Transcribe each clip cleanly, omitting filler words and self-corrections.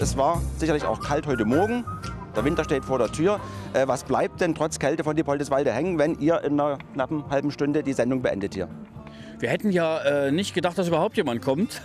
Es war sicherlich auch kalt heute Morgen. Der Winter steht vor der Tür. Was bleibt denn trotz Kälte von Diepoldeswalde hängen, wenn ihr in einer knappen halben Stunde die Sendung beendet hier? Wir hätten ja nicht gedacht, dass überhaupt jemand kommt.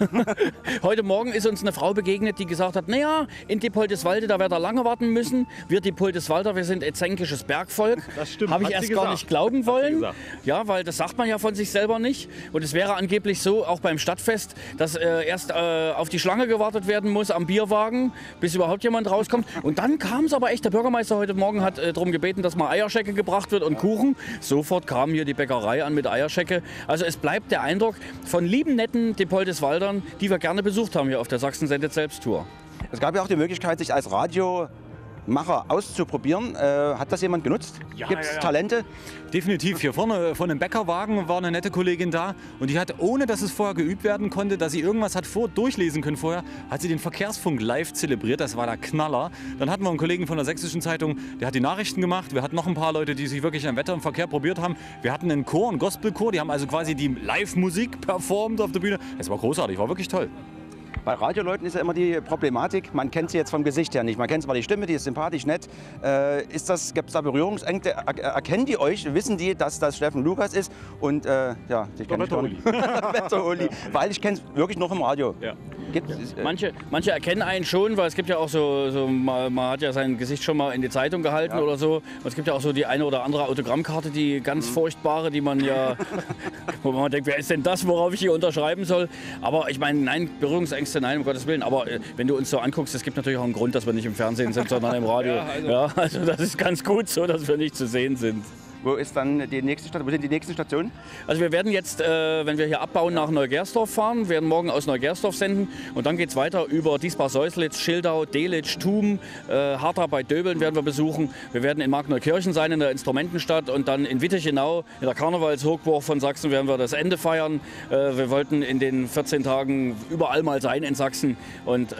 Heute Morgen ist uns eine Frau begegnet, die gesagt hat, naja, in Diepoldeswalde, da wird er lange warten müssen. Wir Diepoldeswalder, wir sind etzänkisches Bergvolk. Das stimmt. Habe ich erst gar nicht glauben wollen. Ja, weil das sagt man ja von sich selber nicht. Und es wäre angeblich so, auch beim Stadtfest, dass erst auf die Schlange gewartet werden muss am Bierwagen, bis überhaupt jemand rauskommt. Und dann kam es aber echt, der Bürgermeister heute Morgen hat darum gebeten, dass mal Eierschecke gebracht wird und Kuchen. Sofort kam hier die Bäckerei an mit Eierschecke. Also es bleibt der Eindruck von lieben, netten Diepoldeswaldern, die wir gerne besucht haben hier auf der Sachsen sendet selbst Tour. Es gab ja auch die Möglichkeit, sich als Radiomacher auszuprobieren. Hat das jemand genutzt? Ja, Gibt es ja, ja. Talente? Definitiv. Hier vorne von dem Bäckerwagen war eine nette Kollegin da und die hat, ohne dass es vorher geübt werden konnte, dass sie irgendwas hat durchlesen können vorher, hat sie den Verkehrsfunk live zelebriert. Das war der Knaller. Dann hatten wir einen Kollegen von der Sächsischen Zeitung, der hat die Nachrichten gemacht. Wir hatten noch ein paar Leute, die sich wirklich am Wetter und Verkehr probiert haben. Wir hatten einen Chor, einen Gospelchor, die haben also quasi die Live-Musik performt auf der Bühne. Das war großartig, war wirklich toll. Bei Radioleuten ist ja immer die Problematik, man kennt sie jetzt vom Gesicht her nicht. Man kennt zwar die Stimme, die ist sympathisch, nett. Gibt es da Berührungsängste? Erkennen die euch? Wissen die, dass das Steffen Lukas ist? Und ja, ich kenne Wetteroli. Weil ich kenne es wirklich nur vom Radio. Ja. Manche erkennen einen schon, weil es gibt ja auch man hat ja sein Gesicht schon mal in die Zeitung gehalten oder so. Und es gibt ja auch so die eine oder andere Autogrammkarte, die ganz furchtbare, die man ja, wo man denkt, wer ist denn das, worauf ich hier unterschreiben soll? Aber ich meine, nein, Berührungsängste, nein, um Gottes Willen. Aber wenn du uns so anguckst, es gibt natürlich auch einen Grund, dass wir nicht im Fernsehen sind, sondern im Radio. Also das ist ganz gut so, dass wir nicht zu sehen sind. Wo ist dann die nächste Station? Wo sind die nächsten Stationen? Also wir werden jetzt, wenn wir hier abbauen, nach Neugersdorf fahren, werden morgen aus Neugersdorf senden und dann geht es weiter über Diesbach-Seuslitz, Schildau, Delitzsch, Thum, Hartra bei Döbeln werden wir besuchen. Wir werden in Markneukirchen sein, in der Instrumentenstadt und dann in Wittichenau, in der Karnevalshochburg von Sachsen werden wir das Ende feiern. Wir wollten in den 14 Tagen überall mal sein in Sachsen und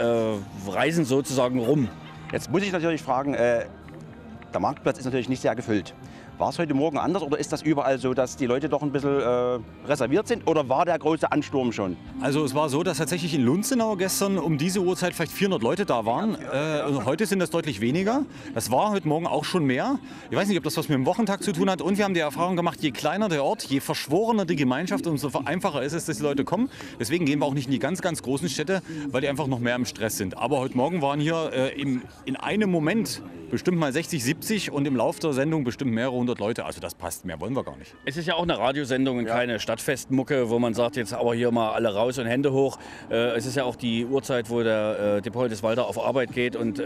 reisen sozusagen rum. Jetzt muss ich natürlich fragen, der Marktplatz ist natürlich nicht sehr gefüllt. War es heute Morgen anders oder ist das überall so, dass die Leute doch ein bisschen reserviert sind? Oder war der große Ansturm schon? Also es war so, dass tatsächlich in Lunzenau gestern um diese Uhrzeit vielleicht 400 Leute da waren. Heute sind das deutlich weniger. Das war heute Morgen auch schon mehr. Ich weiß nicht, ob das was mit dem Wochentag zu tun hat. Und wir haben die Erfahrung gemacht, je kleiner der Ort, je verschworener die Gemeinschaft, umso einfacher ist es, dass die Leute kommen. Deswegen gehen wir auch nicht in die ganz, ganz großen Städte, weil die einfach noch mehr im Stress sind. Aber heute Morgen waren hier in einem Moment bestimmt mal 60, 70 und im Laufe der Sendung bestimmt mehrere hundert Leute. Also das passt, mehr wollen wir gar nicht. Es ist ja auch eine Radiosendung und keine Stadtfestmucke, wo man sagt, jetzt aber hier mal alle raus und Hände hoch. Es ist ja auch die Uhrzeit, wo der Diepoldeswalder auf Arbeit geht und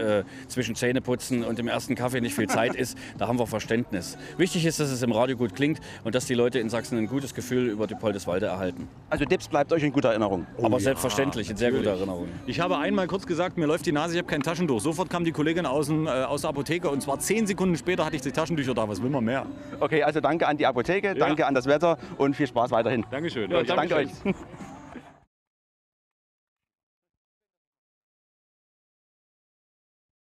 zwischen Zähneputzen und dem ersten Kaffee nicht viel Zeit ist. Da haben wir Verständnis. Wichtig ist, dass es im Radio gut klingt und dass die Leute in Sachsen ein gutes Gefühl über Diepoldeswalde erhalten. Also Dips bleibt euch in guter Erinnerung? Aber selbstverständlich, in sehr guter Erinnerung. Ich habe einmal kurz gesagt, mir läuft die Nase, ich habe kein Taschentuch. Sofort kam die Kollegin aus der Apotheke und zwar 10 Sekunden später hatte ich die Taschentücher da. Was will man mehr? Okay, also danke an die Apotheke, danke an das Wetter und viel Spaß weiterhin. Dankeschön. Ja, danke euch.